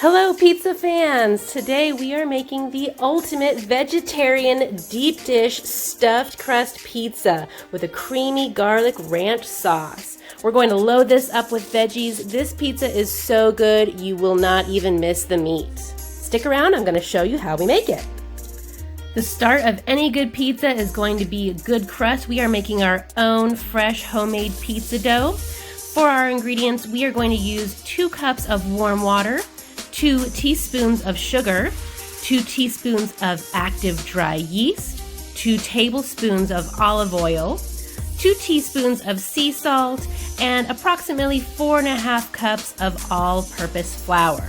Hello pizza fans! Today we are making the ultimate vegetarian deep dish stuffed crust pizza with a creamy garlic ranch sauce. We're going to load this up with veggies. This pizza is so good you will not even miss the meat. Stick around, I'm going to show you how we make it. The start of any good pizza is going to be a good crust. We are making our own fresh homemade pizza dough. For our ingredients, we are going to use 2 cups of warm water, 2 teaspoons of sugar, 2 teaspoons of active dry yeast, 2 tablespoons of olive oil, 2 teaspoons of sea salt, and approximately 4.5 cups of all-purpose flour.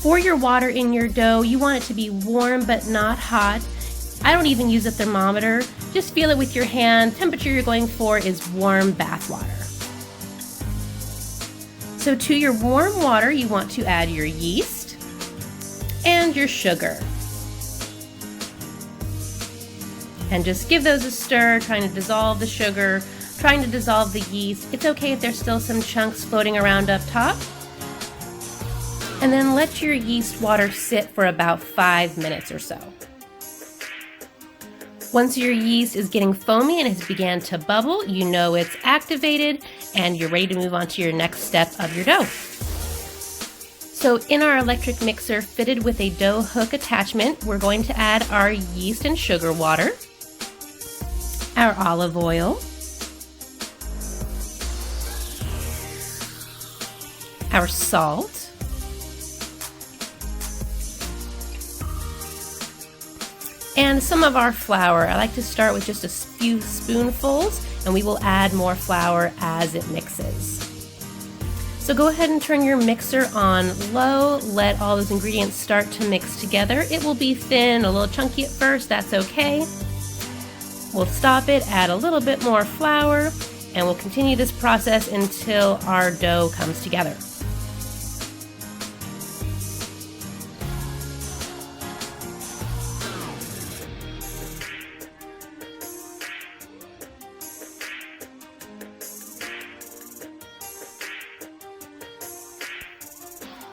For your water in your dough, you want it to be warm but not hot. I don't even use a thermometer. Just feel it with your hand. Temperature you're going for is warm bath water. So to your warm water, you want to add your yeast and your sugar. And just give those a stir, trying to dissolve the sugar, trying to dissolve the yeast. It's okay if there's still some chunks floating around up top. And then let your yeast water sit for about 5 minutes or so. Once your yeast is getting foamy and has began to bubble, you know it's activated and you're ready to move on to your next step of your dough. So in our electric mixer fitted with a dough hook attachment, we're going to add our yeast and sugar water, our olive oil, our salt, and some of our flour. I like to start with just a few spoonfuls, and we will add more flour as it mixes. So go ahead and turn your mixer on low, let all those ingredients start to mix together. It will be thin, a little chunky at first, that's okay. We'll stop it, add a little bit more flour, and we'll continue this process until our dough comes together.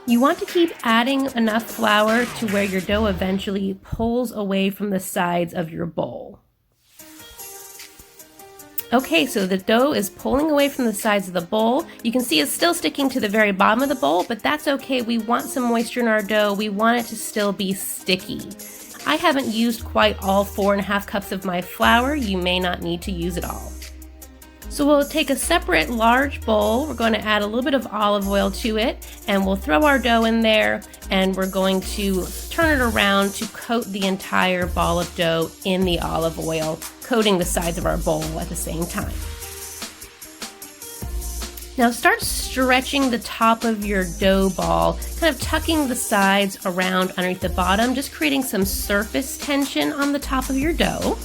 You want to keep adding enough flour to where your dough eventually pulls away from the sides of your bowl. Okay, so the dough is pulling away from the sides of the bowl. You can see it's still sticking to the very bottom of the bowl, but that's okay. We want some moisture in our dough. We want it to still be sticky. I haven't used quite all 4.5 cups of my flour. You may not need to use it all. So we'll take a separate large bowl, we're going to add a little bit of olive oil to it, and we'll throw our dough in there, and we're going to turn it around to coat the entire ball of dough in the olive oil, coating the sides of our bowl at the same time. Now start stretching the top of your dough ball, kind of tucking the sides around underneath the bottom, just creating some surface tension on the top of your dough.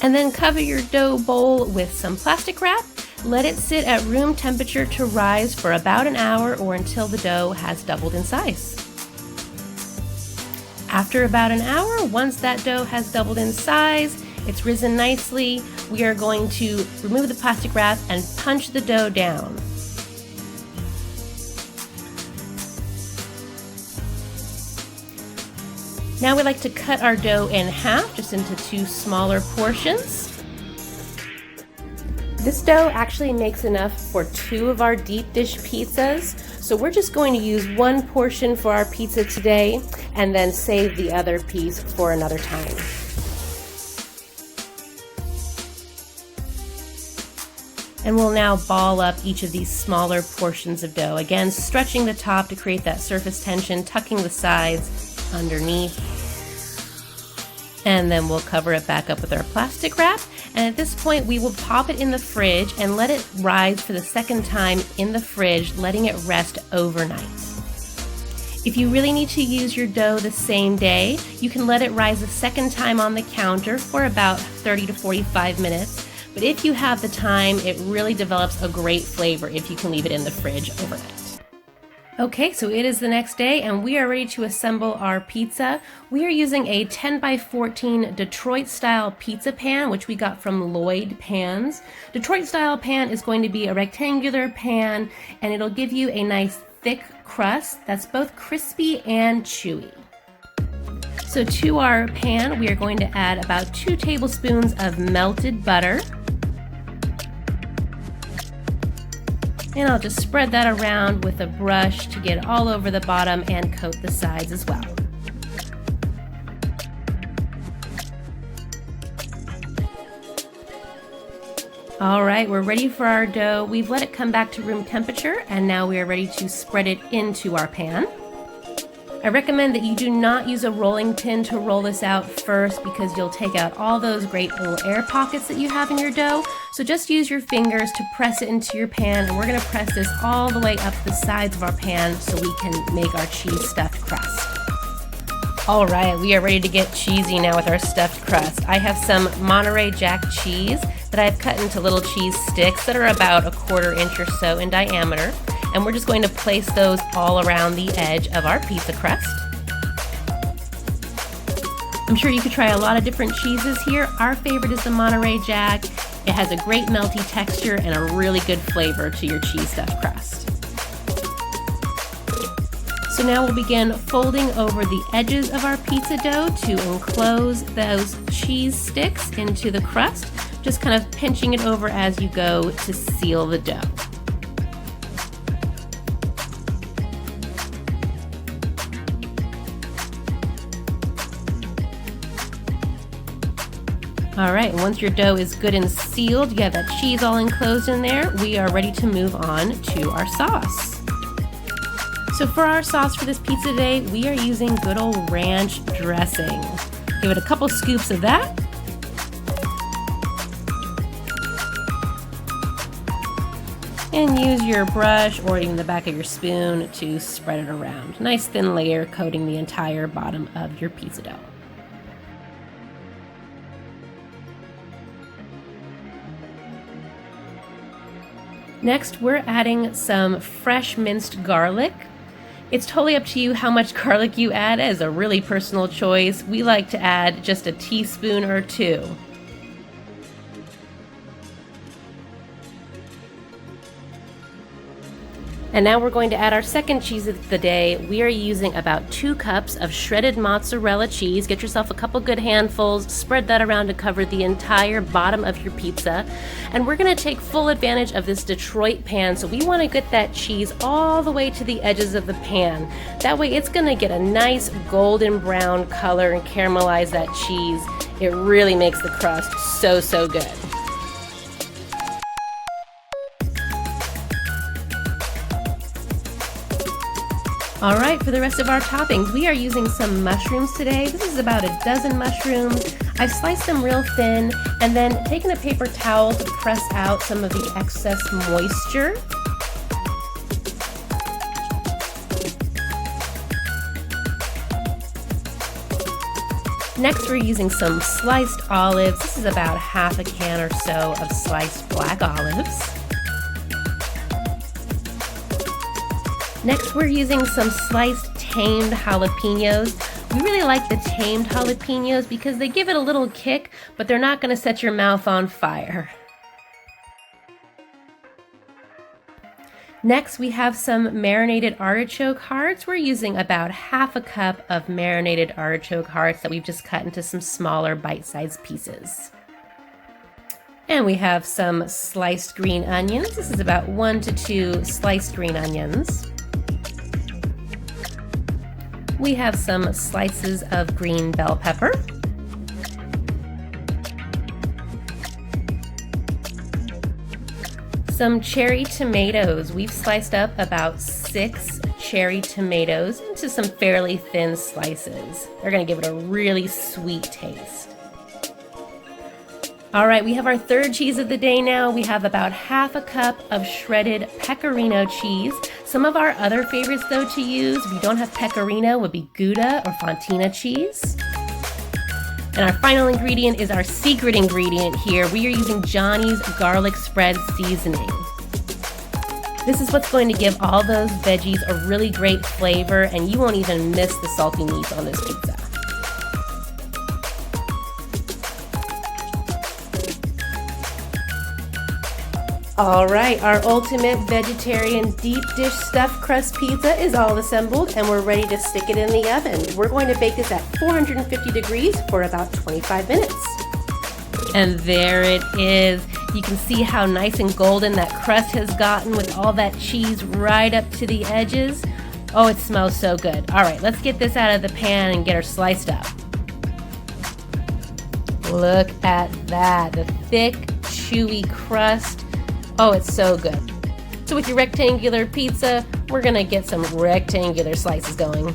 And then cover your dough bowl with some plastic wrap. Let it sit at room temperature to rise for about an hour or until the dough has doubled in size. After about an hour, once that dough has doubled in size, it's risen nicely, we are going to remove the plastic wrap and punch the dough down. Now we like to cut our dough in half, just into 2 smaller portions. This dough actually makes enough for 2 of our deep dish pizzas, so we're just going to use 1 portion for our pizza today and then save the other piece for another time. And we'll now ball up each of these smaller portions of dough, again stretching the top to create that surface tension, tucking the sides underneath, and then we'll cover it back up with our plastic wrap. And at this point we will pop it in the fridge and let it rise for the second time in the fridge, letting it rest overnight. If you really need to use your dough the same day, you can let it rise a second time on the counter for about 30 to 45 minutes. But if you have the time, it really develops a great flavor if you can leave it in the fridge overnight. Okay, so it is the next day and we are ready to assemble our pizza. We are using a 10 by 14 Detroit style pizza pan, which we got from Lloyd Pans. Detroit style pan is going to be a rectangular pan and it'll give you a nice thick crust that's both crispy and chewy. So to our pan, we are going to add about 2 tablespoons of melted butter. And I'll just spread that around with a brush to get all over the bottom and coat the sides as well. All right, we're ready for our dough. We've let it come back to room temperature and now we are ready to spread it into our pan. I recommend that you do not use a rolling pin to roll this out first because you'll take out all those great little air pockets that you have in your dough. So just use your fingers to press it into your pan, and we're going to press this all the way up the sides of our pan so we can make our cheese stuffed crust. All right, we are ready to get cheesy now with our stuffed crust. I have some Monterey Jack cheese that I've cut into little cheese sticks that are about 1/4 inch or so in diameter. And we're just going to place those all around the edge of our pizza crust. I'm sure you could try a lot of different cheeses here. Our favorite is the Monterey Jack. It has a great melty texture and a really good flavor to your cheese stuffed crust. So now we'll begin folding over the edges of our pizza dough to enclose those cheese sticks into the crust, just kind of pinching it over as you go to seal the dough. All right, once your dough is good and sealed, you have that cheese all enclosed in there, we are ready to move on to our sauce. So for our sauce for this pizza today, we are using good old ranch dressing. Give it a couple scoops of that. And use your brush or even the back of your spoon to spread it around. Nice thin layer coating the entire bottom of your pizza dough. Next, we're adding some fresh minced garlic. It's totally up to you how much garlic you add. It is a really personal choice. We like to add just a teaspoon or 2. And now we're going to add our second cheese of the day. We are using about 2 cups of shredded mozzarella cheese. Get yourself a couple good handfuls, spread that around to cover the entire bottom of your pizza. And we're gonna take full advantage of this Detroit pan, so we wanna get that cheese all the way to the edges of the pan. That way it's gonna get a nice golden brown color and caramelize that cheese. It really makes the crust so good. All right, for the rest of our toppings, we are using some mushrooms today. This is about a dozen mushrooms. I've sliced them real thin and then taken a paper towel to press out some of the excess moisture. Next, we're using some sliced olives. This is about half a can or so of sliced black olives. Next, we're using some sliced tamed jalapenos. We really like the tamed jalapenos because they give it a little kick, but they're not going to set your mouth on fire. Next, we have some marinated artichoke hearts. We're using about half a cup of marinated artichoke hearts that we've just cut into some smaller bite-sized pieces. And we have some sliced green onions. This is about 1 to 2 sliced green onions. We have some slices of green bell pepper. Some cherry tomatoes. We've sliced up about 6 cherry tomatoes into some fairly thin slices. They're going to give it a really sweet taste. All right, we have our third cheese of the day now. We have about half a cup of shredded pecorino cheese. Some of our other favorites, though, to use, if you don't have pecorino, would be Gouda or Fontina cheese. And our final ingredient is our secret ingredient here. We are using Johnny's garlic spread seasoning. This is what's going to give all those veggies a really great flavor, and you won't even miss the salty meats on this pizza. All right, our ultimate vegetarian deep dish stuffed crust pizza is all assembled, and we're ready to stick it in the oven. We're going to bake this at 450 degrees for about 25 minutes. And there it is. You can see how nice and golden that crust has gotten with all that cheese right up to the edges. Oh, it smells so good. All right, let's get this out of the pan and get her sliced up. Look at that, the thick, chewy crust. Oh, it's so good. So with your rectangular pizza, we're gonna get some rectangular slices going.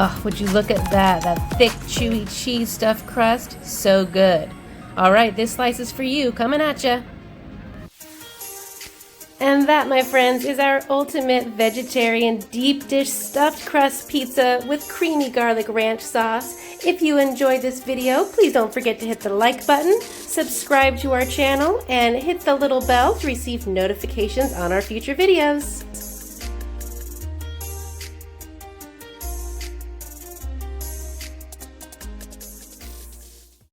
Oh, would you look at that, thick, chewy cheese stuffed crust? So good. All right, this slice is for you, coming at ya. And that, my friends, is our ultimate vegetarian deep dish stuffed crust pizza with creamy garlic ranch sauce. If you enjoyed this video, please don't forget to hit the like button, subscribe to our channel, and hit the little bell to receive notifications on our future videos.